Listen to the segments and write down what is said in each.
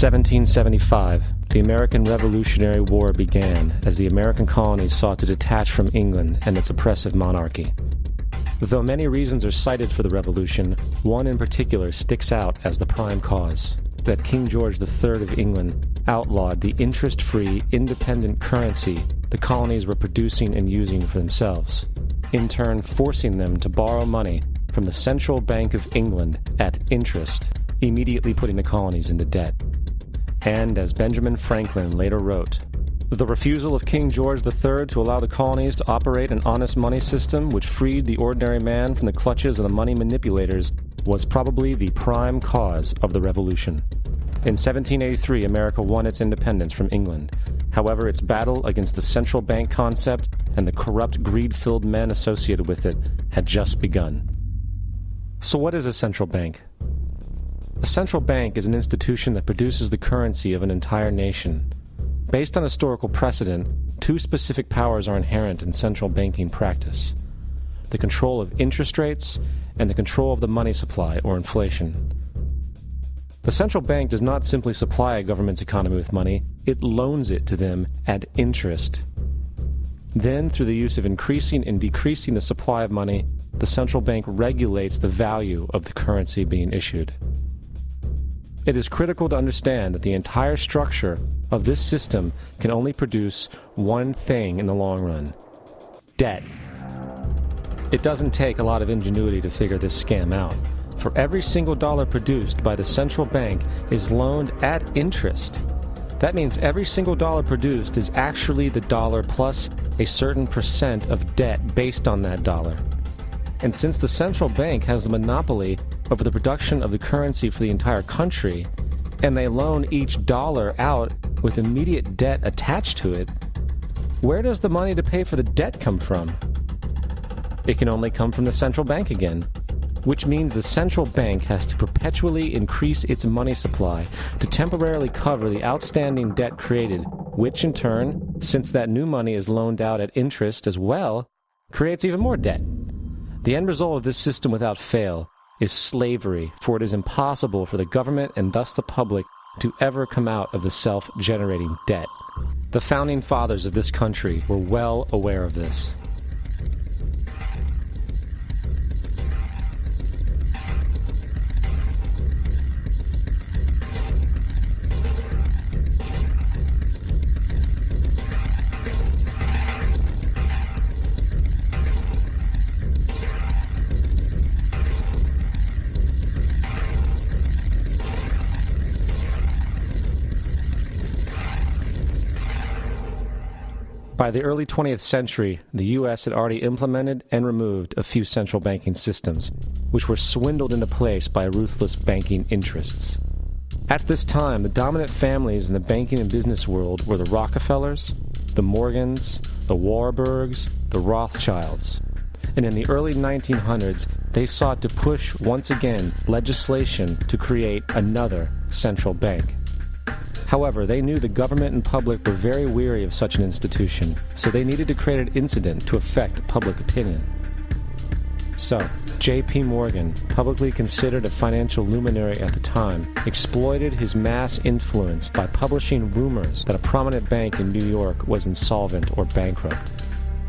1775, the American Revolutionary War began as the American colonies sought to detach from England and its oppressive monarchy. Though many reasons are cited for the revolution, one in particular sticks out as the prime cause: that King George III of England outlawed the interest-free, independent currency the colonies were producing and using for themselves, in turn forcing them to borrow money from the Central Bank of England at interest, immediately putting the colonies into debt. And as Benjamin Franklin later wrote, the refusal of King George III to allow the colonies to operate an honest money system which freed the ordinary man from the clutches of the money manipulators was probably the prime cause of the revolution. In 1783, America won its independence from England. However, its battle against the central bank concept and the corrupt, greed-filled men associated with it had just begun. So what is a central bank? A central bank is an institution that produces the currency of an entire nation. Based on historical precedent, two specific powers are inherent in central banking practice: the control of interest rates and the control of the money supply, or inflation. The central bank does not simply supply a government's economy with money, it loans it to them at interest. Then, through the use of increasing and decreasing the supply of money, the central bank regulates the value of the currency being issued. It is critical to understand that the entire structure of this system can only produce one thing in the long run: debt. It doesn't take a lot of ingenuity to figure this scam out. For every single dollar produced by the central bank is loaned at interest. That means every single dollar produced is actually the dollar plus a certain percent of debt based on that dollar. And since the central bank has the monopoly over the production of the currency for the entire country, and they loan each dollar out with immediate debt attached to it, where does the money to pay for the debt come from? It can only come from the central bank again, which means the central bank has to perpetually increase its money supply to temporarily cover the outstanding debt created, which in turn, since that new money is loaned out at interest as well, creates even more debt. The end result of this system without fail is slavery, for it is impossible for the government and thus the public to ever come out of the self-generating debt. The founding fathers of this country were well aware of this. By the early 20th century, the U.S. had already implemented and removed a few central banking systems, which were swindled into place by ruthless banking interests. At this time, the dominant families in the banking and business world were the Rockefellers, the Morgans, the Warburgs, the Rothschilds. And in the early 1900s, they sought to push once again legislation to create another central bank. However, they knew the government and public were very weary of such an institution, so they needed to create an incident to affect public opinion. So, J.P. Morgan, publicly considered a financial luminary at the time, exploited his mass influence by publishing rumors that a prominent bank in New York was insolvent or bankrupt.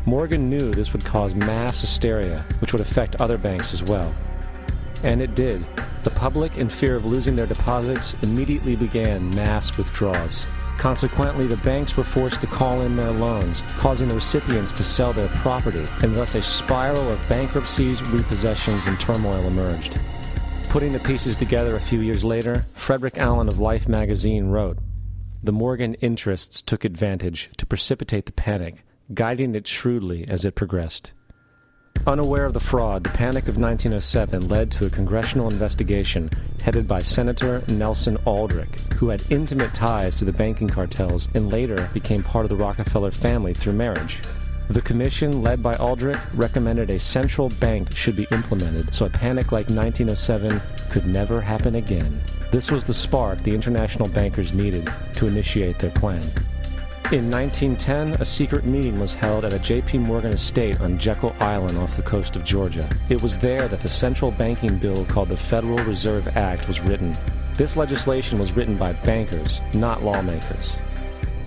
Morgan knew this would cause mass hysteria, which would affect other banks as well. And it did. The public, in fear of losing their deposits, immediately began mass withdrawals. Consequently, the banks were forced to call in their loans, causing the recipients to sell their property, and thus a spiral of bankruptcies, repossessions, and turmoil emerged. Putting the pieces together a few years later, Frederick Allen of Life magazine wrote, "The Morgan interests took advantage to precipitate the panic, guiding it shrewdly as it progressed." Unaware of the fraud, the Panic of 1907 led to a congressional investigation headed by Senator Nelson Aldrich, who had intimate ties to the banking cartels and later became part of the Rockefeller family through marriage. The commission, led by Aldrich, recommended a central bank should be implemented so a panic like 1907 could never happen again. This was the spark the international bankers needed to initiate their plan. In 1910, a secret meeting was held at a J.P. Morgan estate on Jekyll Island off the coast of Georgia. It was there that the central banking bill called the Federal Reserve Act was written. This legislation was written by bankers, not lawmakers.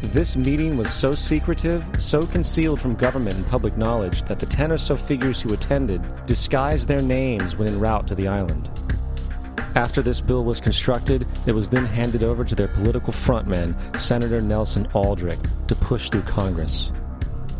This meeting was so secretive, so concealed from government and public knowledge that the 10 or so figures who attended disguised their names when en route to the island. After this bill was constructed, it was then handed over to their political frontman, Senator Nelson Aldrich, to push through Congress.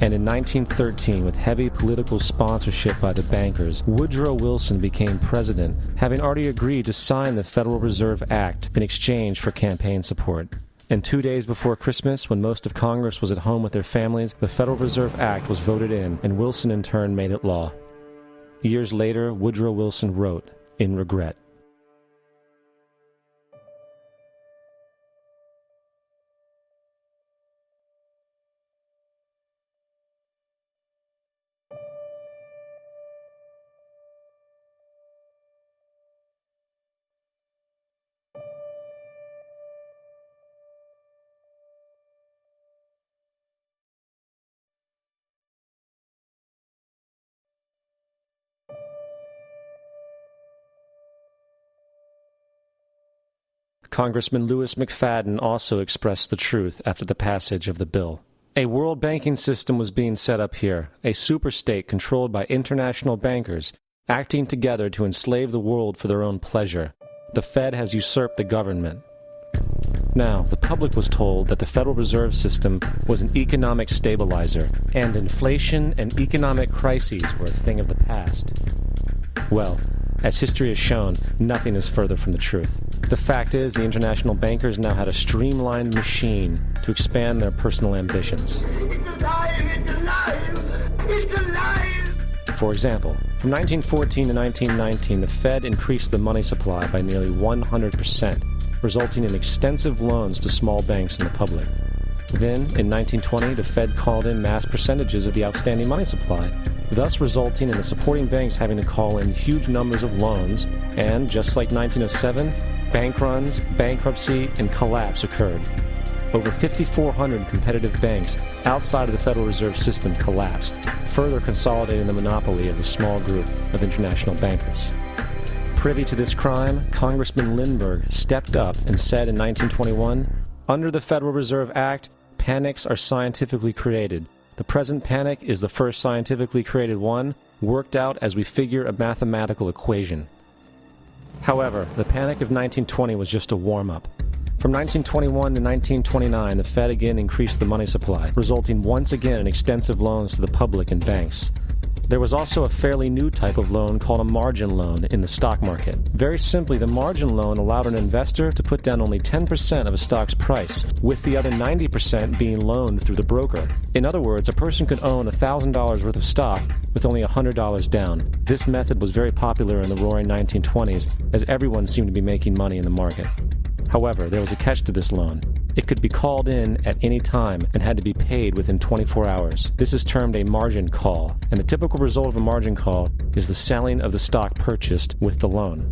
And in 1913, with heavy political sponsorship by the bankers, Woodrow Wilson became president, having already agreed to sign the Federal Reserve Act in exchange for campaign support. And 2 days before Christmas, when most of Congress was at home with their families, the Federal Reserve Act was voted in, and Wilson in turn made it law. Years later, Woodrow Wilson wrote, in regret, Congressman Louis McFadden also expressed the truth after the passage of the bill. A world banking system was being set up here, a superstate controlled by international bankers, acting together to enslave the world for their own pleasure. The Fed has usurped the government. Now, the public was told that the Federal Reserve System was an economic stabilizer, and inflation and economic crises were a thing of the past. Well, as history has shown, nothing is further from the truth. The fact is, the international bankers now had a streamlined machine to expand their personal ambitions. It's alive! It's alive! It's alive! For example, from 1914 to 1919, the Fed increased the money supply by nearly 100%, resulting in extensive loans to small banks and the public. Then, in 1920, the Fed called in mass percentages of the outstanding money supply, thus resulting in the supporting banks having to call in huge numbers of loans, and, just like 1907, bank runs, bankruptcy, and collapse occurred. Over 5,400 competitive banks outside of the Federal Reserve System collapsed, further consolidating the monopoly of a small group of international bankers. Privy to this crime, Congressman Lindbergh stepped up and said in 1921, "Under the Federal Reserve Act, panics are scientifically created. The present panic is the first scientifically created one, worked out as we figure a mathematical equation." However, the panic of 1920 was just a warm-up. From 1921 to 1929, the Fed again increased the money supply, resulting once again in extensive loans to the public and banks. There was also a fairly new type of loan called a margin loan in the stock market. Very simply, the margin loan allowed an investor to put down only 10% of a stock's price, with the other 90% being loaned through the broker. In other words, a person could own $1,000 worth of stock with only $100 down. This method was very popular in the roaring 1920s, as everyone seemed to be making money in the market. However, there was a catch to this loan. It could be called in at any time and had to be paid within 24 hours. This is termed a margin call, and the typical result of a margin call is the selling of the stock purchased with the loan.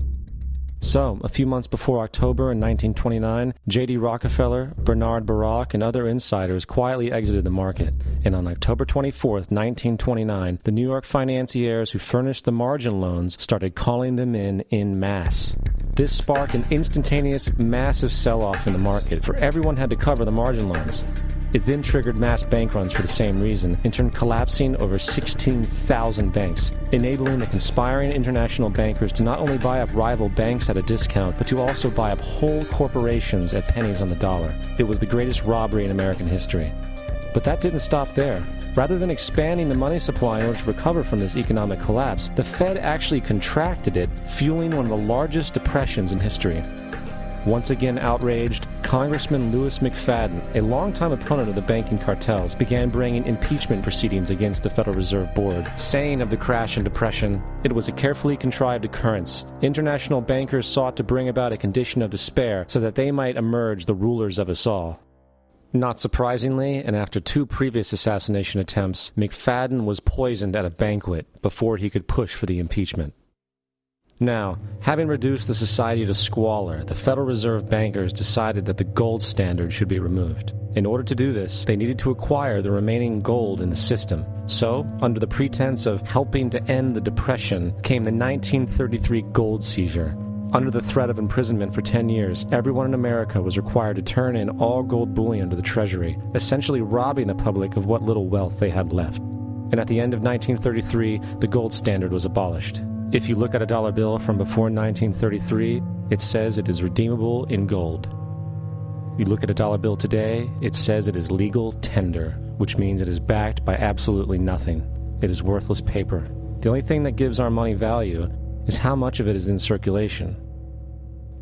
So, a few months before October in 1929, J.D. Rockefeller, Bernard Baruch, and other insiders quietly exited the market, and on October 24, 1929, the New York financiers who furnished the margin loans started calling them in masse. This sparked an instantaneous, massive sell-off in the market, for everyone had to cover the margin loans. It then triggered mass bank runs for the same reason, in turn collapsing over 16,000 banks, enabling the conspiring international bankers to not only buy up rival banks at a discount, but to also buy up whole corporations at pennies on the dollar. It was the greatest robbery in American history. But that didn't stop there. Rather than expanding the money supply in order to recover from this economic collapse, the Fed actually contracted it, fueling one of the largest depressions in history. Once again outraged, Congressman Louis McFadden, a longtime opponent of the banking cartels, began bringing impeachment proceedings against the Federal Reserve Board, saying of the crash and depression, "It was a carefully contrived occurrence. International bankers sought to bring about a condition of despair so that they might emerge the rulers of us all." Not surprisingly, and after 2 previous assassination attempts, McFadden was poisoned at a banquet before he could push for the impeachment. Now, having reduced the society to squalor, the Federal Reserve bankers decided that the gold standard should be removed. In order to do this, they needed to acquire the remaining gold in the system. So, under the pretense of helping to end the Depression, came the 1933 gold seizure. Under the threat of imprisonment for 10 years, everyone in America was required to turn in all gold bullion to the Treasury, essentially robbing the public of what little wealth they had left. And at the end of 1933, the gold standard was abolished. If you look at a dollar bill from before 1933, it says it is redeemable in gold. You look at a dollar bill today, it says it is legal tender, which means it is backed by absolutely nothing. It is worthless paper. The only thing that gives our money value is how much of it is in circulation.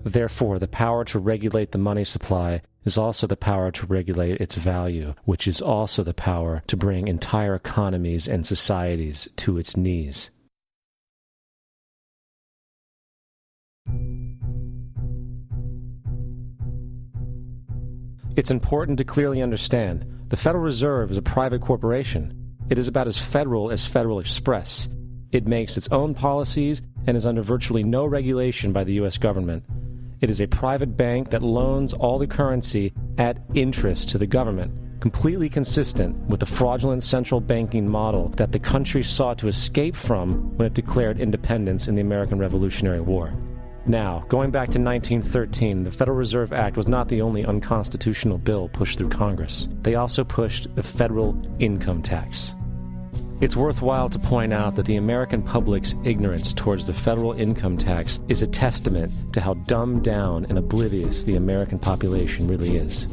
Therefore, the power to regulate the money supply is also the power to regulate its value, which is also the power to bring entire economies and societies to its knees. It's important to clearly understand the Federal Reserve is a private corporation. It is about as Federal Express. It makes its own policies and is under virtually no regulation by the U.S. government. It is a private bank that loans all the currency at interest to the government, completely consistent with the fraudulent central banking model that the country sought to escape from when it declared independence in the American Revolutionary War. Now, going back to 1913, the Federal Reserve Act was not the only unconstitutional bill pushed through Congress. They also pushed the federal income tax. It's worthwhile to point out that the American public's ignorance towards the federal income tax is a testament to how dumbed down and oblivious the American population really is.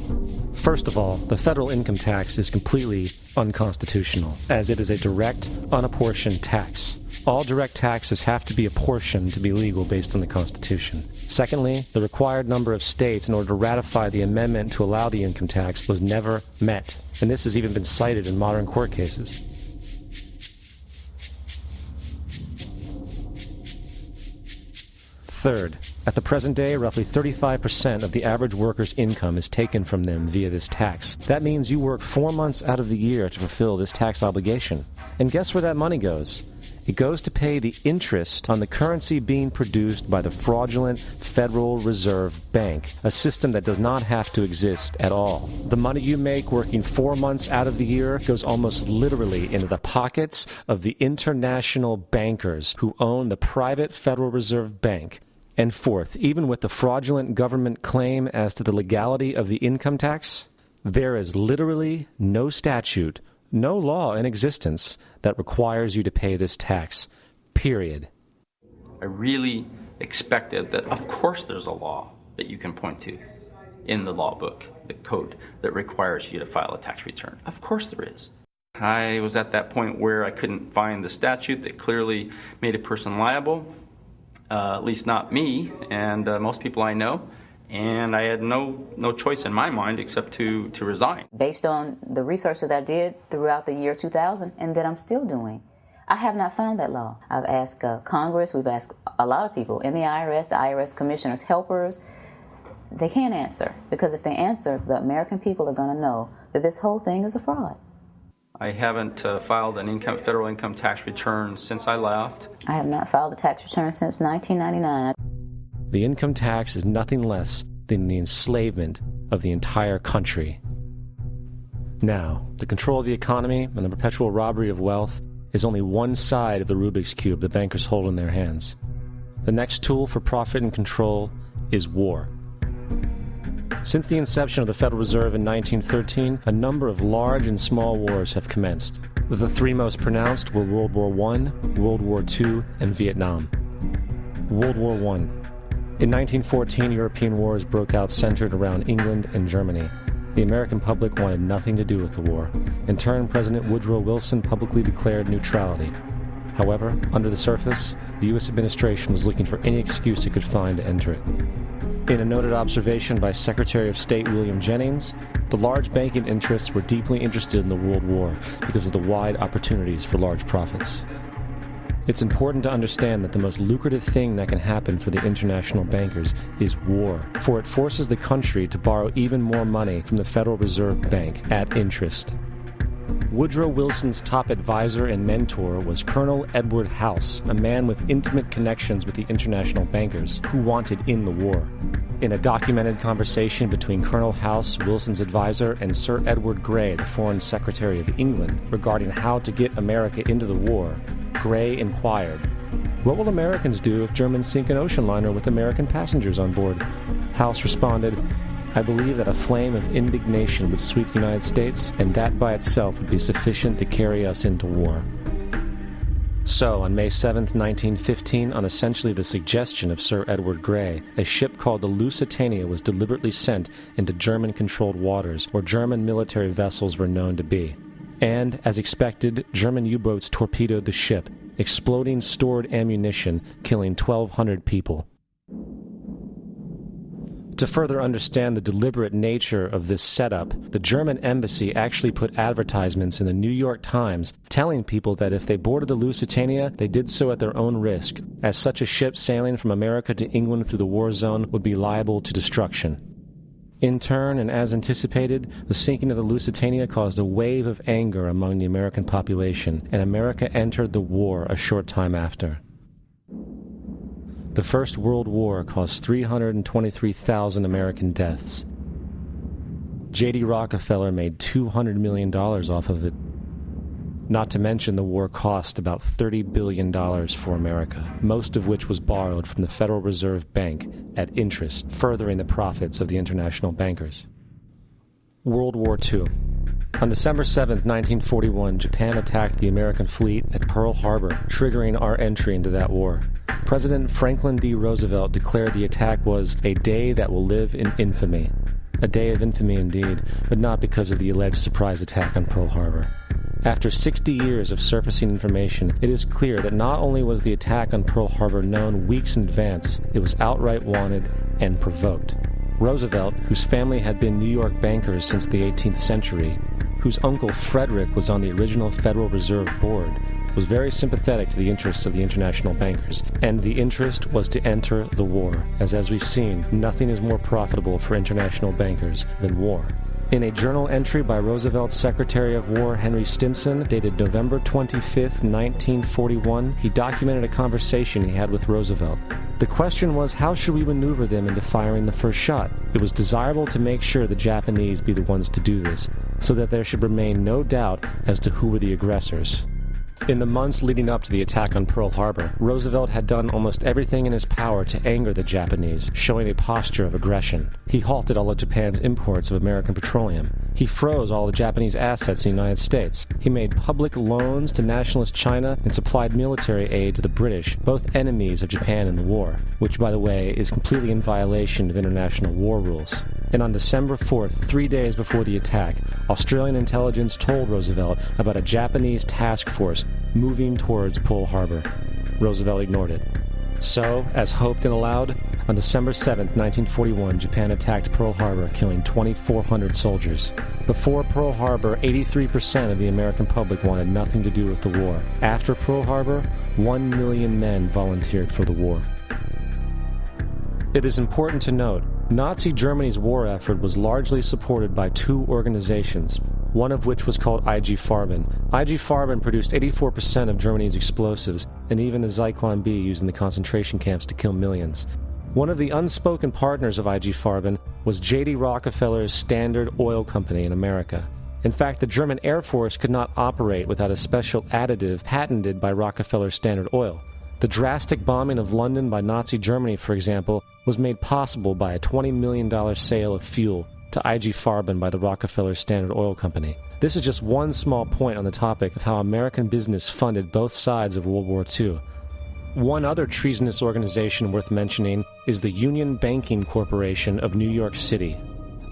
First of all, the federal income tax is completely unconstitutional, as it is a direct, unapportioned tax. All direct taxes have to be apportioned to be legal based on the Constitution. Secondly, the required number of states in order to ratify the amendment to allow the income tax was never met, and this has even been cited in modern court cases. Third, at the present day, roughly 35% of the average worker's income is taken from them via this tax. That means you work 4 months out of the year to fulfill this tax obligation. And guess where that money goes? It goes to pay the interest on the currency being produced by the fraudulent Federal Reserve Bank, a system that does not have to exist at all. The money you make working 4 months out of the year goes almost literally into the pockets of the international bankers who own the private Federal Reserve Bank. And fourth, even with the fraudulent government claim as to the legality of the income tax, there is literally no statute, no law in existence that requires you to pay this tax, period. I really expected that, of course, there's a law that you can point to in the law book, the code, that requires you to file a tax return. Of course there is. I was at that point where I couldn't find the statute that clearly made a person liable, at least not me and most people I know. And I had no choice in my mind except to resign. Based on the research that I did throughout the year 2000 and that I'm still doing, I have not found that law. I've asked Congress, we've asked a lot of people in the IRS commissioners, helpers. They can't answer, because if they answer, the American people are going to know that this whole thing is a fraud. I haven't filed an federal income tax return since I left. I have not filed a tax return since 1999. The income tax is nothing less than the enslavement of the entire country. Now, the control of the economy and the perpetual robbery of wealth is only one side of the Rubik's Cube the bankers hold in their hands. The next tool for profit and control is war. Since the inception of the Federal Reserve in 1913, a number of large and small wars have commenced. The three most pronounced were World War I, World War II, and Vietnam. World War I. In 1914, European wars broke out centered around England and Germany. The American public wanted nothing to do with the war. In turn, President Woodrow Wilson publicly declared neutrality. However, under the surface, the U.S. administration was looking for any excuse it could find to enter it. In a noted observation by Secretary of State William Jennings, the large banking interests were deeply interested in the World War because of the wide opportunities for large profits. It's important to understand that the most lucrative thing that can happen for the international bankers is war, for it forces the country to borrow even more money from the Federal Reserve Bank at interest. Woodrow Wilson's top advisor and mentor was Colonel Edward House, a man with intimate connections with the international bankers who wanted in the war. In a documented conversation between Colonel House, Wilson's advisor, and Sir Edward Grey, the Foreign Secretary of England, regarding how to get America into the war, Grey inquired, What will Americans do if Germans sink an ocean liner with American passengers on board? House responded, I believe that a flame of indignation would sweep the United States, and that by itself would be sufficient to carry us into war. So, on May 7, 1915, on essentially the suggestion of Sir Edward Grey, a ship called the Lusitania was deliberately sent into German-controlled waters where German military vessels were known to be. And, as expected, German U-boats torpedoed the ship, exploding stored ammunition, killing 1,200 people. To further understand the deliberate nature of this setup, the German embassy actually put advertisements in the New York Times telling people that if they boarded the Lusitania, they did so at their own risk, as such a ship sailing from America to England through the war zone would be liable to destruction. In turn, and as anticipated, the sinking of the Lusitania caused a wave of anger among the American population, and America entered the war a short time after. The First World War caused 323,000 American deaths. J.D. Rockefeller made $200 million off of it. Not to mention the war cost about $30 billion for America, most of which was borrowed from the Federal Reserve Bank at interest, furthering the profits of the international bankers. World War II. On December 7, 1941, Japan attacked the American fleet at Pearl Harbor, triggering our entry into that war. President Franklin D. Roosevelt declared the attack was a day that will live in infamy. A day of infamy indeed, but not because of the alleged surprise attack on Pearl Harbor. After 60 years of surfacing information, it is clear that not only was the attack on Pearl Harbor known weeks in advance, it was outright wanted and provoked. Roosevelt, whose family had been New York bankers since the 18th century, whose uncle Frederick was on the original Federal Reserve Board, was very sympathetic to the interests of the international bankers, and the interest was to enter the war, as we've seen, nothing is more profitable for international bankers than war. In a journal entry by Roosevelt's Secretary of War Henry Stimson, dated November 25, 1941, he documented a conversation he had with Roosevelt. The question was, how should we maneuver them into firing the first shot? It was desirable to make sure the Japanese be the ones to do this, so that there should remain no doubt as to who were the aggressors. In the months leading up to the attack on Pearl Harbor, Roosevelt had done almost everything in his power to anger the Japanese, showing a posture of aggression. He halted all of Japan's imports of American petroleum. He froze all the Japanese assets in the United States. He made public loans to nationalist China and supplied military aid to the British, both enemies of Japan in the war, which, by the way, is completely in violation of international war rules. And on December 4th, 3 days before the attack, Australian intelligence told Roosevelt about a Japanese task force moving towards Pearl Harbor. Roosevelt ignored it. So, as hoped and allowed, on December 7th, 1941, Japan attacked Pearl Harbor, killing 2,400 soldiers. Before Pearl Harbor, 83% of the American public wanted nothing to do with the war. After Pearl Harbor, 1 million men volunteered for the war. It is important to note, Nazi Germany's war effort was largely supported by two organizations, one of which was called IG Farben. IG Farben produced 84% of Germany's explosives, and even the Zyklon B used in the concentration camps to kill millions. One of the unspoken partners of IG Farben was J.D. Rockefeller's Standard Oil Company in America. In fact, the German Air Force could not operate without a special additive patented by Rockefeller's Standard Oil. The drastic bombing of London by Nazi Germany, for example, was made possible by a $20 million sale of fuel to IG Farben by the Rockefeller Standard Oil Company. This is just one small point on the topic of how American business funded both sides of World War II. One other treasonous organization worth mentioning is the Union Banking Corporation of New York City.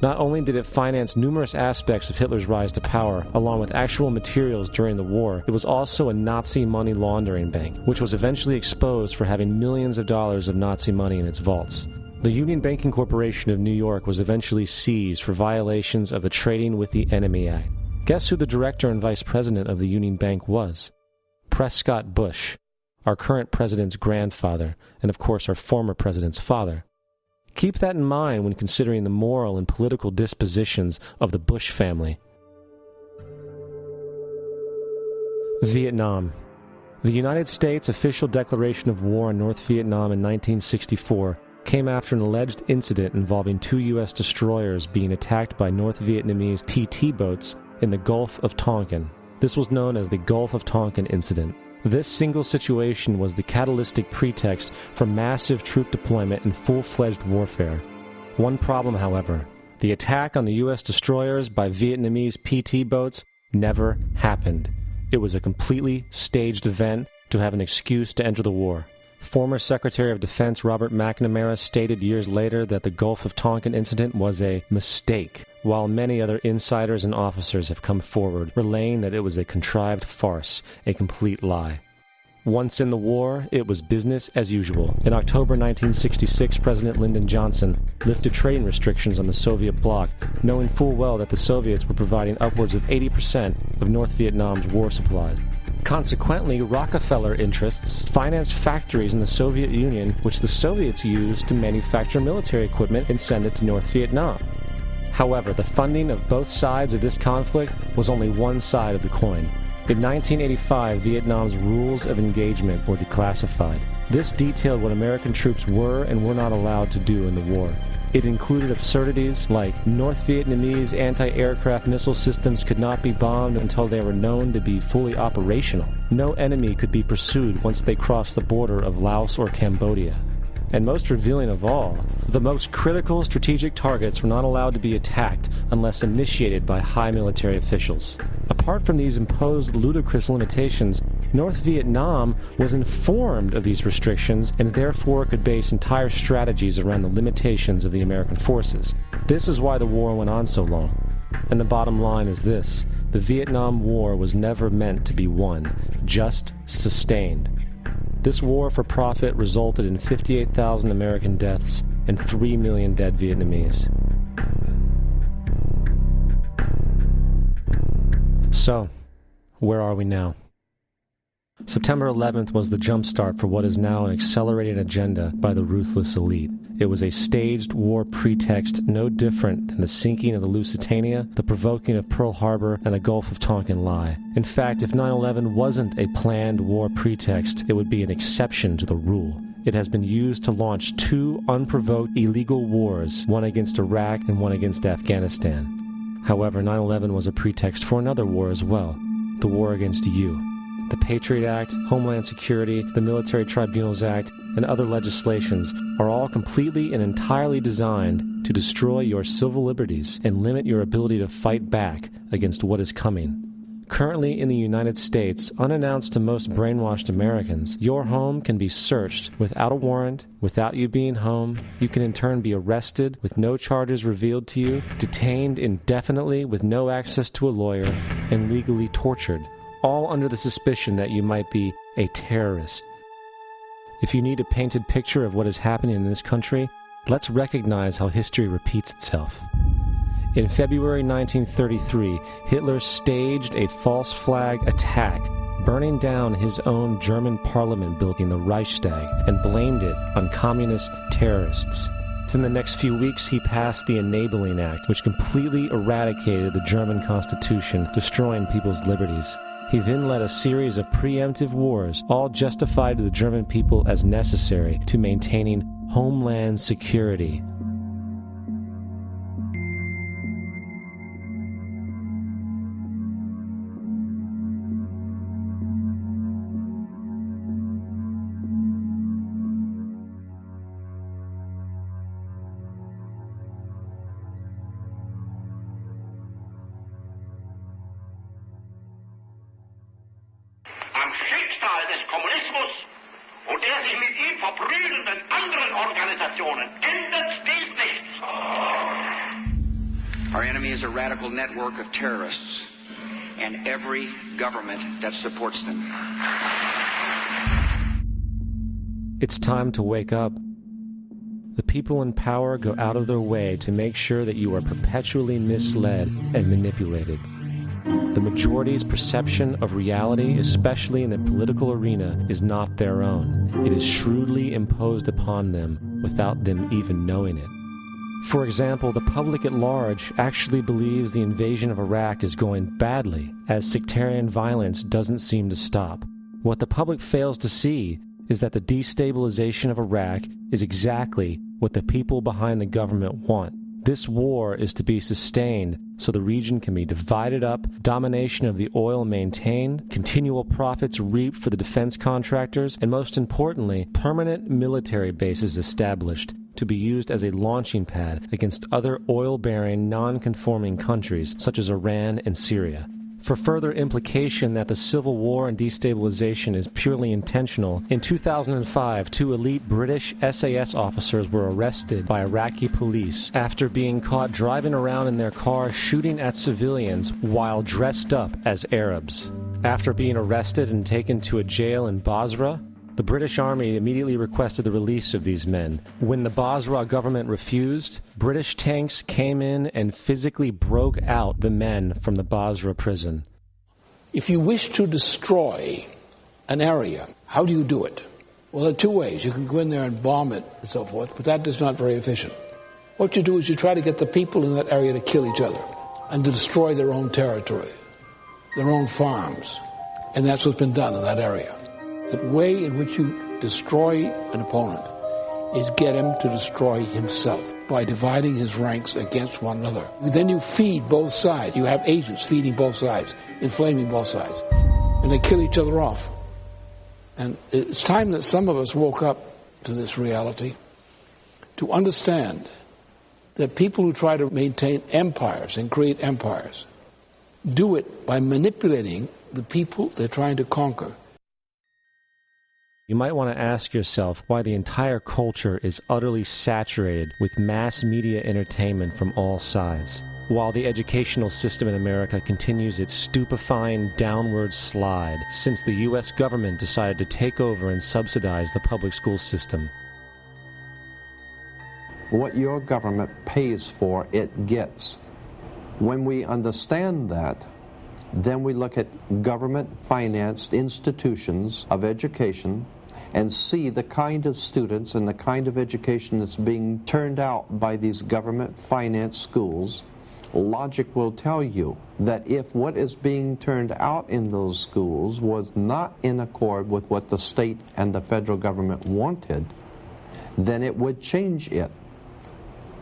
Not only did it finance numerous aspects of Hitler's rise to power, along with actual materials during the war, it was also a Nazi money laundering bank, which was eventually exposed for having millions of dollars of Nazi money in its vaults. The Union Banking Corporation of New York was eventually seized for violations of the Trading with the Enemy Act. Guess who the director and vice president of the Union Bank was? Prescott Bush, our current president's grandfather, and of course our former president's father. Keep that in mind when considering the moral and political dispositions of the Bush family. Vietnam. The United States' official declaration of war on North Vietnam in 1964 came after an alleged incident involving two U.S. destroyers being attacked by North Vietnamese PT boats in the Gulf of Tonkin. This was known as the Gulf of Tonkin Incident. This single situation was the catalytic pretext for massive troop deployment and full-fledged warfare. One problem, however: the attack on the U.S. destroyers by Vietnamese PT boats never happened. It was a completely staged event to have an excuse to enter the war. Former Secretary of Defense Robert McNamara stated years later that the Gulf of Tonkin incident was a mistake, while many other insiders and officers have come forward, relaying that it was a contrived farce, a complete lie. Once in the war, it was business as usual. In October 1966, President Lyndon Johnson lifted trading restrictions on the Soviet bloc, knowing full well that the Soviets were providing upwards of 80% of North Vietnam's war supplies. Consequently, Rockefeller interests financed factories in the Soviet Union, which the Soviets used to manufacture military equipment and send it to North Vietnam. However, the funding of both sides of this conflict was only one side of the coin. In 1985, Vietnam's rules of engagement were declassified. This detailed what American troops were and were not allowed to do in the war. It included absurdities like North Vietnamese anti-aircraft missile systems could not be bombed until they were known to be fully operational. No enemy could be pursued once they crossed the border of Laos or Cambodia. And most revealing of all, the most critical strategic targets were not allowed to be attacked unless initiated by high military officials. Apart from these imposed ludicrous limitations, North Vietnam was informed of these restrictions and therefore could base entire strategies around the limitations of the American forces. This is why the war went on so long. And the bottom line is this: the Vietnam War was never meant to be won, just sustained. This war for profit resulted in 58,000 American deaths and 3 million dead Vietnamese. So, where are we now? September 11th was the jumpstart for what is now an accelerated agenda by the ruthless elite. It was a staged war pretext no different than the sinking of the Lusitania, the provoking of Pearl Harbor, and the Gulf of Tonkin lie. In fact, if 9/11 wasn't a planned war pretext, it would be an exception to the rule. It has been used to launch 2 unprovoked illegal wars, one against Iraq and one against Afghanistan. However, 9/11 was a pretext for another war as well, the war against you. The Patriot Act, Homeland Security, the Military Tribunals Act, and other legislations are all completely and entirely designed to destroy your civil liberties and limit your ability to fight back against what is coming. Currently in the United States, unannounced to most brainwashed Americans, your home can be searched without a warrant, without you being home. You can in turn be arrested with no charges revealed to you, detained indefinitely with no access to a lawyer, and legally tortured, all under the suspicion that you might be a terrorist. If you need a painted picture of what is happening in this country, let's recognize how history repeats itself. In February 1933, Hitler staged a false flag attack, burning down his own German parliament building, the Reichstag, and blamed it on communist terrorists. In the next few weeks, he passed the Enabling Act, which completely eradicated the German Constitution, destroying people's liberties. He then led a series of preemptive wars, all justified to the German people as necessary to maintaining homeland security. Our enemy is a radical network of terrorists and every government that supports them. It's time to wake up. The people in power go out of their way to make sure that you are perpetually misled and manipulated. The majority's perception of reality, especially in the political arena, is not their own. It is shrewdly imposed upon them without them even knowing it. For example, the public at large actually believes the invasion of Iraq is going badly, as sectarian violence doesn't seem to stop. What the public fails to see is that the destabilization of Iraq is exactly what the people behind the government want. This war is to be sustained so the region can be divided up, domination of the oil maintained, continual profits reaped for the defense contractors, and most importantly, permanent military bases established to be used as a launching pad against other oil-bearing, non-conforming countries such as Iran and Syria. For further implication that the civil war and destabilization is purely intentional, in 2005, 2 elite British SAS officers were arrested by Iraqi police after being caught driving around in their car shooting at civilians while dressed up as Arabs. After being arrested and taken to a jail in Basra, the British Army immediately requested the release of these men. When the Basra government refused, British tanks came in and physically broke out the men from the Basra prison. If you wish to destroy an area, how do you do it? Well, there are 2 ways. You can go in there and bomb it and so forth, but that is not very efficient. What you do is you try to get the people in that area to kill each other and to destroy their own territory, their own farms. And that's what's been done in that area. The way in which you destroy an opponent is get him to destroy himself by dividing his ranks against one another. Then you feed both sides. You have agents feeding both sides, inflaming both sides. And they kill each other off. And it's time that some of us woke up to this reality, to understand that people who try to maintain empires and create empires do it by manipulating the people they're trying to conquer. You might want to ask yourself why the entire culture is utterly saturated with mass media entertainment from all sides, while the educational system in America continues its stupefying downward slide since the U.S. government decided to take over and subsidize the public school system. What your government pays for, it gets. When we understand that, then we look at government-financed institutions of education and see the kind of students and the kind of education that's being turned out by these government-financed schools. Logic will tell you that if what is being turned out in those schools was not in accord with what the state and the federal government wanted, then it would change it.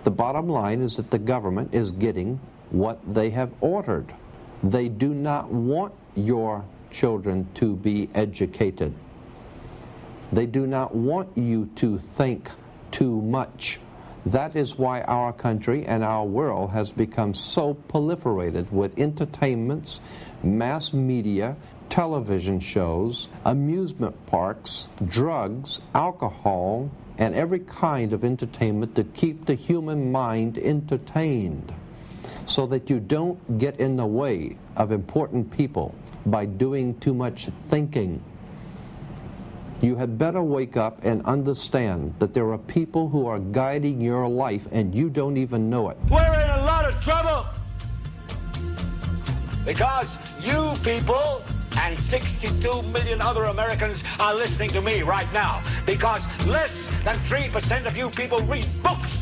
The bottom line is that the government is getting what they have ordered. They do not want your children to be educated. They do not want you to think too much. That is why our country and our world has become so proliferated with entertainments, mass media, television shows, amusement parks, drugs, alcohol, and every kind of entertainment to keep the human mind entertained, so that you don't get in the way of important people by doing too much thinking. You had better wake up and understand that there are people who are guiding your life and you don't even know it. We're in a lot of trouble because you people and 62 million other Americans are listening to me right now, because less than 3% of you people read books.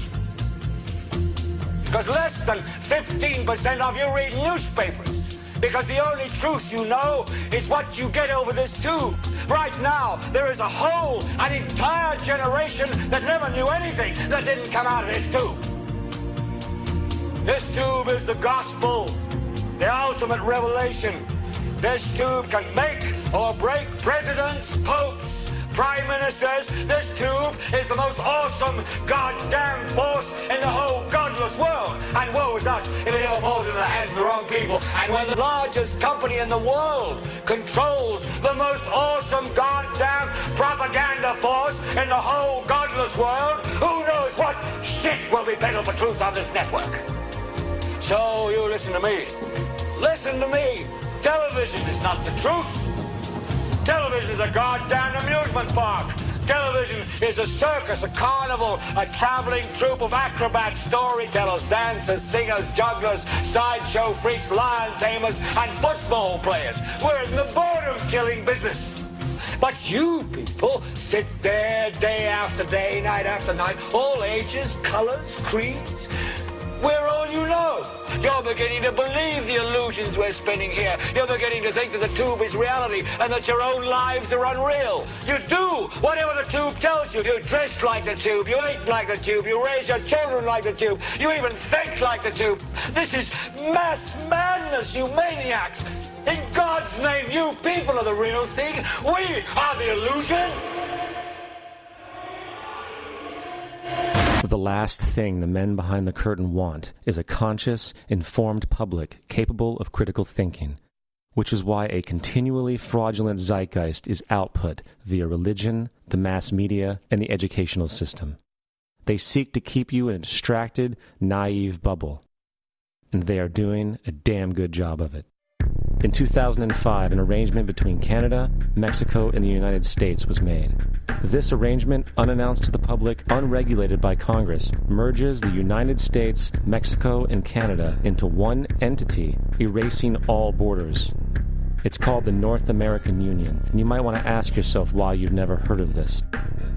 Because less than 15% of you read newspapers. Because the only truth you know is what you get over this tube. Right now, there is an entire generation that never knew anything that didn't come out of this tube. This tube is the gospel, the ultimate revelation. This tube can make or break presidents, popes, prime ministers. This tube is the most awesome goddamn force in the whole godless world. And woe is us if it all falls into the hands of the wrong people. And when the largest company in the world controls the most awesome goddamn propaganda force in the whole godless world, who knows what shit will be peddled for truth on this network. So you listen to me. Listen to me. Television is not the truth. Television is a goddamn amusement park. Television is a circus, a carnival, a traveling troupe of acrobats, storytellers, dancers, singers, jugglers, sideshow freaks, lion tamers, and football players. We're in the boredom-killing business. But you people sit there day after day, night after night, all ages, colors, creeds. We're all all you know. You're beginning to believe the illusions we're spinning here. You're beginning to think that the tube is reality and that your own lives are unreal. You do whatever the tube tells you. You dress like the tube. You eat like the tube. You raise your children like the tube. You even think like the tube. This is mass madness, you maniacs. In God's name, you people are the real thing. We are the illusion. The last thing the men behind the curtain want is a conscious, informed public capable of critical thinking, which is why a continually fraudulent zeitgeist is output via religion, the mass media, and the educational system. They seek to keep you in a distracted, naive bubble, and they are doing a damn good job of it. In 2005, an arrangement between Canada, Mexico, and the United States was made. This arrangement, unannounced to the public, unregulated by Congress, merges the United States, Mexico, and Canada into one entity, erasing all borders. It's called the North American Union, and you might want to ask yourself why you've never heard of this.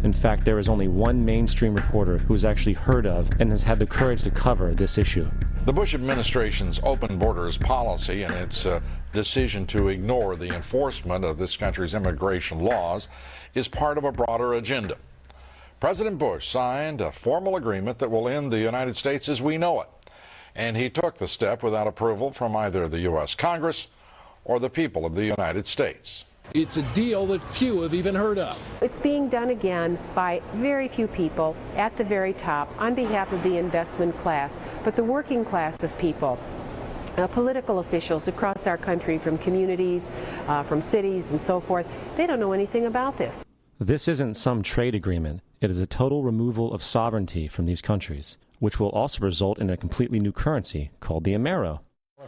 In fact, there is only one mainstream reporter who has actually heard of and has had the courage to cover this issue. The Bush administration's open borders policy and its decision to ignore the enforcement of this country's immigration laws is part of a broader agenda. President Bush signed a formal agreement that will end the United States as we know it, and he took the step without approval from either the U.S. Congress or the people of the United States. It's a deal that few have even heard of. It's being done again by very few people at the very top on behalf of the investment class, but the working class of people, political officials across our country, from communities, from cities and so forth, they don't know anything about this. This isn't some trade agreement. It is a total removal of sovereignty from these countries, which will also result in a completely new currency called the Amero.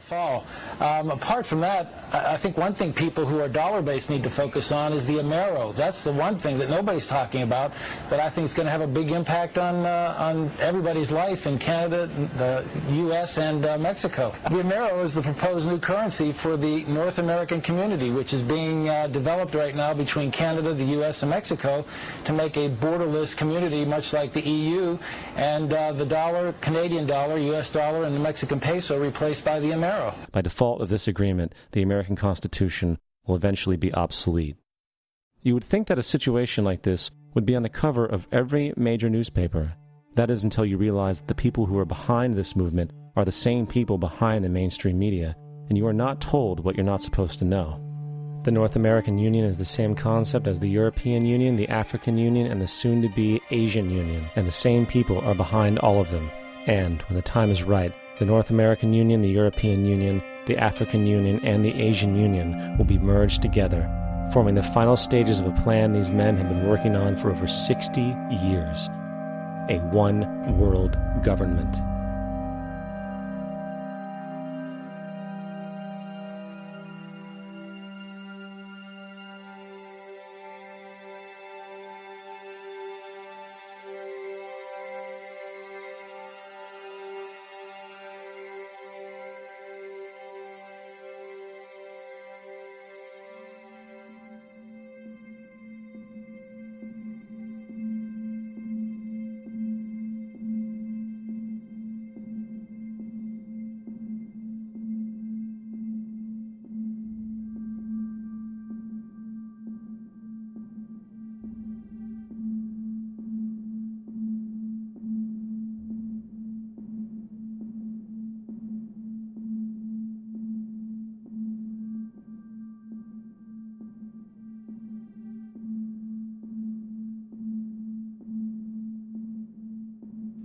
Fall. Apart from that, I think one thing people who are dollar-based need to focus on is the Amero. That's the one thing that nobody's talking about that I think is going to have a big impact on everybody's life in Canada, the U.S., and Mexico. The Amero is the proposed new currency for the North American community, which is being developed right now between Canada, the U.S., and Mexico to make a borderless community, much like the EU, and the dollar, Canadian dollar, U.S. dollar, and the Mexican peso replaced by the Amero. By default of this agreement, the American Constitution will eventually be obsolete. You would think that a situation like this would be on the cover of every major newspaper. That is until you realize that the people who are behind this movement are the same people behind the mainstream media, and you are not told what you're not supposed to know. The North American Union is the same concept as the European Union, the African Union, and the soon-to-be Asian Union, and the same people are behind all of them. And, when the time is right, the North American Union, the European Union, the African Union, and the Asian Union will be merged together, forming the final stages of a plan these men have been working on for over 60 years. A one-world government.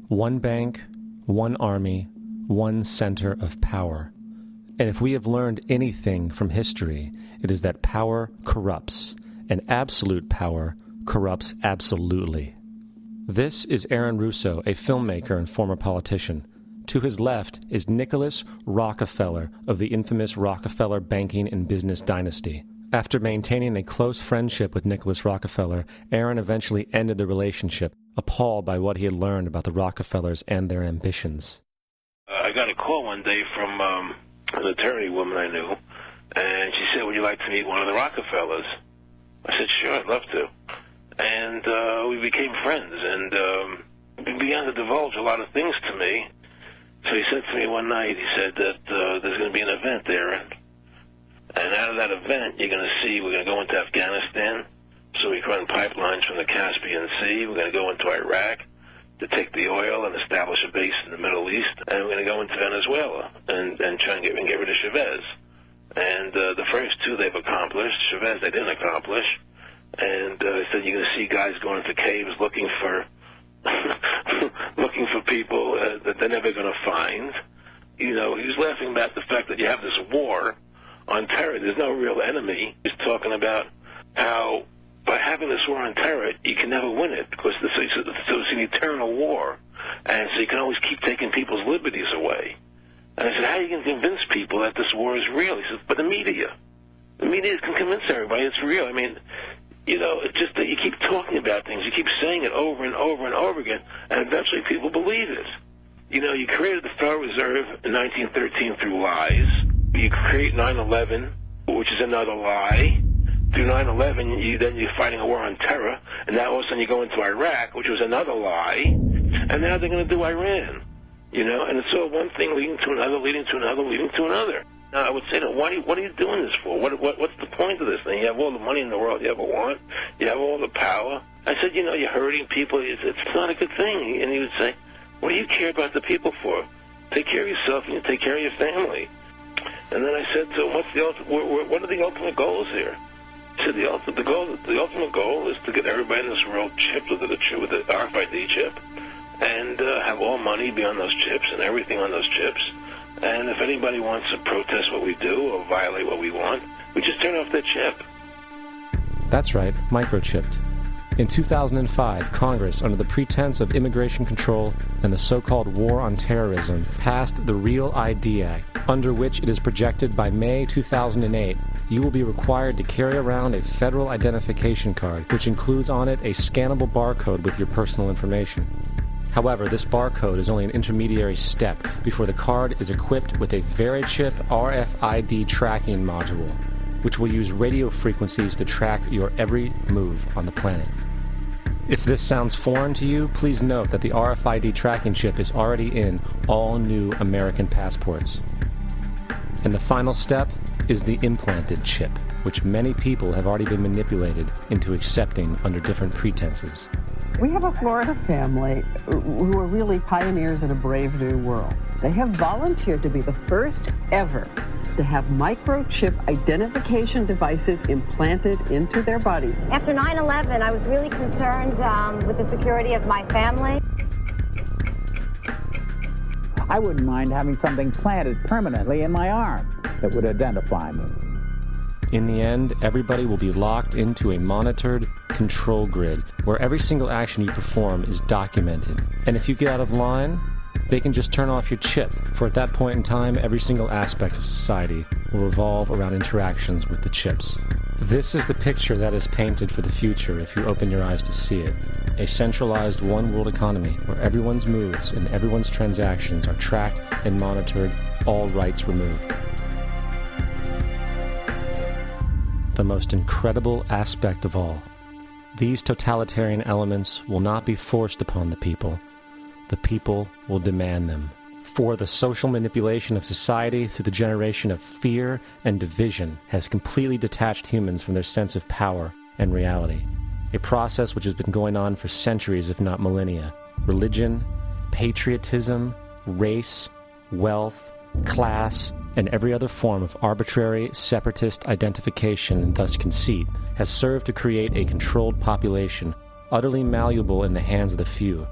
One bank, one army, one center of power. And if we have learned anything from history, it is that power corrupts, and absolute power corrupts absolutely. This is Aaron Russo, a filmmaker and former politician. To his left is Nicholas Rockefeller of the infamous Rockefeller banking and business dynasty. After maintaining a close friendship with Nicholas Rockefeller, Aaron eventually ended the relationship, appalled by what he had learned about the Rockefellers and their ambitions. I got a call one day from an attorney woman I knew, and she said, "Would you like to meet one of the Rockefellers?" I said, "Sure, I'd love to." And we became friends, and he began to divulge a lot of things to me. So he said to me one night, he said that there's going to be an event there, and out of that event, you're going to see we're going to go into Afghanistan, so we can run pipelines from the Caspian Sea. We're going to go into Iraq to take the oil and establish a base in the Middle East, and we're going to go into Venezuela and try and get rid of Chavez. And the first two they've accomplished. Chavez they didn't accomplish. And he said you're going to see guys going into caves looking for looking for people that they're never going to find. You know, he was laughing about the fact that you have this war on terror. There's no real enemy. He's talking about how by having this war on terror, you can never win it because it's an eternal war. And so you can always keep taking people's liberties away. And I said, how are you going to convince people that this war is real? He says, but the media can convince everybody it's real. I mean, you know, it's just that you keep talking about things. You keep saying it over and over and over again, and eventually people believe it. You know, you created the Federal Reserve in 1913 through lies. You create 9/11, which is another lie. Through 9/11, you're fighting a war on terror, and now all of a sudden you go into Iraq, which was another lie, and now they're going to do Iran. You know, and it's all one thing leading to another, leading to another, leading to another. Now, I would say, what are you doing this for? What's the point of this thing? You have all the money in the world you ever want. You have all the power. I said, you know, you're hurting people. It's not a good thing. And he would say, what do you care about the people for? Take care of yourself and you take care of your family. And then I said to him, what are the ultimate goals here? He said, the ultimate goal is to get everybody in this world chipped with the RFID chip and have all money be on those chips and everything on those chips. And if anybody wants to protest what we do or violate what we want, we just turn off their chip. That's right, microchipped. In 2005, Congress, under the pretense of immigration control and the so-called war on terrorism, passed the REAL ID Act, under which it is projected by May 2008, you will be required to carry around a federal identification card, which includes on it a scannable barcode with your personal information. However, this barcode is only an intermediary step before the card is equipped with a VeriChip RFID tracking module, which will use radio frequencies to track your every move on the planet. If this sounds foreign to you, please note that the RFID tracking chip is already in all new American passports. And the final step is the implanted chip, which many people have already been manipulated into accepting under different pretenses. We have a Florida family who are really pioneers in a brave new world. They have volunteered to be the first ever to have microchip identification devices implanted into their body. After 9/11, I was really concerned with the security of my family. I wouldn't mind having something planted permanently in my arm that would identify me. In the end, everybody will be locked into a monitored control grid where every single action you perform is documented. And if you get out of line, they can just turn off your chip, for at that point in time, every single aspect of society will revolve around interactions with the chips. This is the picture that is painted for the future if you open your eyes to see it. A centralized one-world economy where everyone's moves and everyone's transactions are tracked and monitored, all rights removed. The most incredible aspect of all. These totalitarian elements will not be forced upon the people. The people will demand them. For the social manipulation of society through the generation of fear and division has completely detached humans from their sense of power and reality. A process which has been going on for centuries, if not millennia. Religion, patriotism, race, wealth, class, and every other form of arbitrary, separatist identification and thus conceit has served to create a controlled population, utterly malleable in the hands of the few.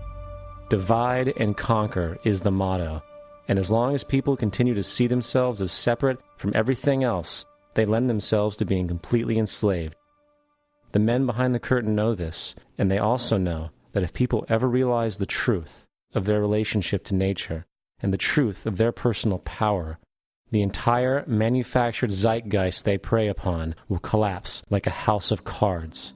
Divide and conquer is the motto, and as long as people continue to see themselves as separate from everything else, they lend themselves to being completely enslaved. The men behind the curtain know this, and they also know that if people ever realize the truth of their relationship to nature and the truth of their personal power, the entire manufactured zeitgeist they prey upon will collapse like a house of cards.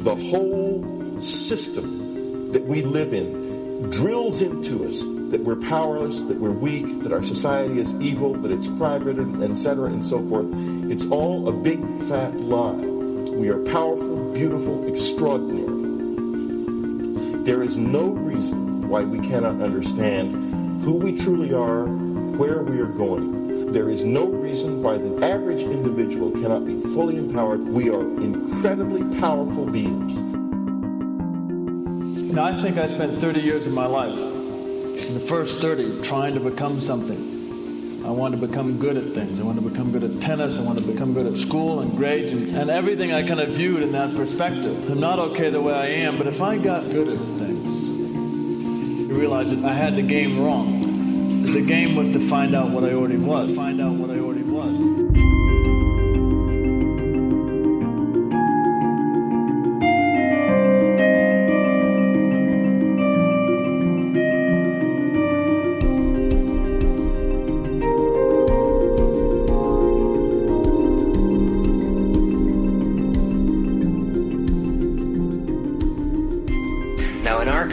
The whole system that we live in drills into us that we're powerless, that we're weak, that our society is evil, that it's crime-ridden, etc., and so forth. It's all a big, fat lie. We are powerful, beautiful, extraordinary. There is no reason why we cannot understand who we truly are, where we are going. There is no reason why the average individual cannot be fully empowered. We are incredibly powerful beings. You know, I think I spent 30 years of my life, in the first 30, trying to become something. I wanted to become good at things. I wanted to become good at tennis. I wanted to become good at school and grades and everything I kind of viewed in that perspective. I'm not okay the way I am, but if I got good at things, I realized that I had the game wrong. That the game was to find out what I already was. Find out what I already was.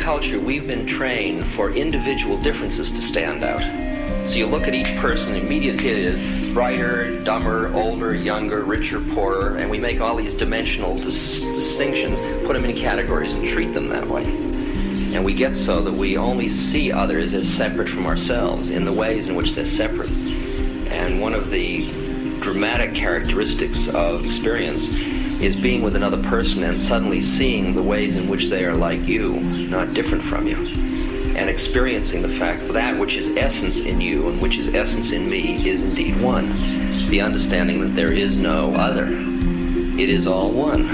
Culture, we've been trained for individual differences to stand out. So you look at each person, immediately it is brighter, dumber, older, younger, richer, poorer, and we make all these dimensional distinctions, put them in categories and treat them that way. And we get so that we only see others as separate from ourselves in the ways in which they're separate. And one of the dramatic characteristics of experience is being with another person and suddenly seeing the ways in which they are like you, not different from you, and experiencing the fact that which is essence in you and which is essence in me is indeed one. The understanding that there is no other. It is all one.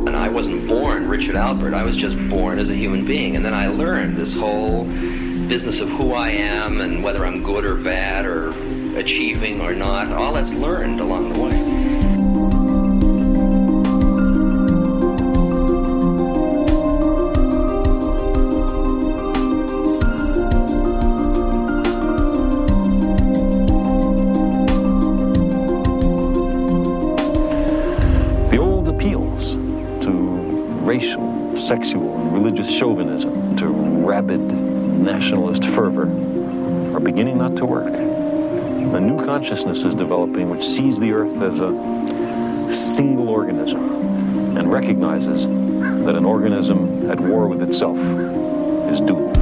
And I wasn't born Richard Alpert, I was just born as a human being, and then I learned this whole business of who I am and whether I'm good or bad or achieving or not, all that's learned along the way. The old appeals to racial, sexual, and religious chauvinism, to rabid nationalist fervor, are beginning not to work. A new consciousness is developing which sees the earth as a single organism and recognizes that an organism at war with itself is doomed.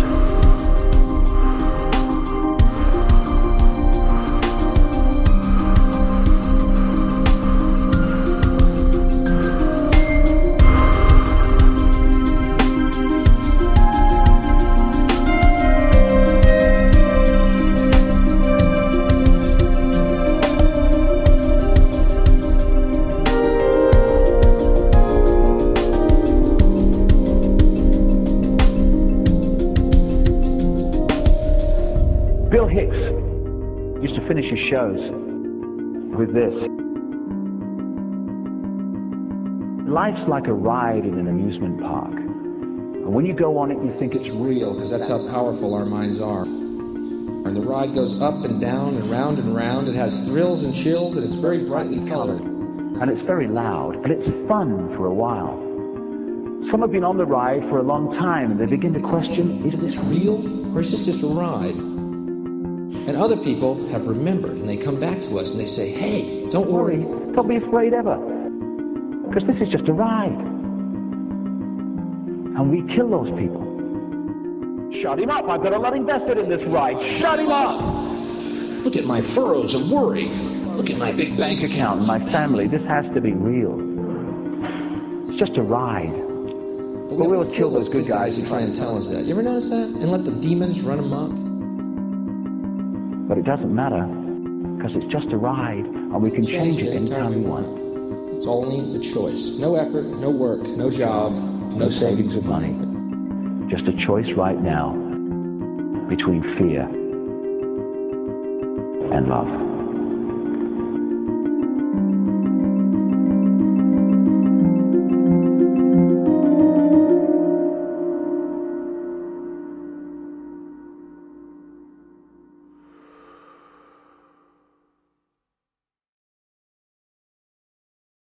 Bill Hicks used to finish his shows with this. Life's like a ride in an amusement park. And when you go on it, you think it's real, because that's how powerful our minds are. And the ride goes up and down and round and round. It has thrills and chills, and it's very brightly colored. And it's very loud, but it's fun for a while. Some have been on the ride for a long time, and they begin to question, is this real, or is this just a ride? And other people have remembered, and they come back to us and they say, hey, don't worry. Don't be afraid ever, because this is just a ride. And we kill those people. Shut him up. I've got a lot invested in this ride. Shut him up. Look at my furrows of worry. Look at my big bank account and my family. This has to be real. It's just a ride. But we'll kill those good guys who try and tell us that. You ever notice that? And let the demons run amok? But it doesn't matter, because it's just a ride, and we can change it anytime we want. It's only a choice. No effort, no work, no job, no savings of money. Just a choice right now between fear and love.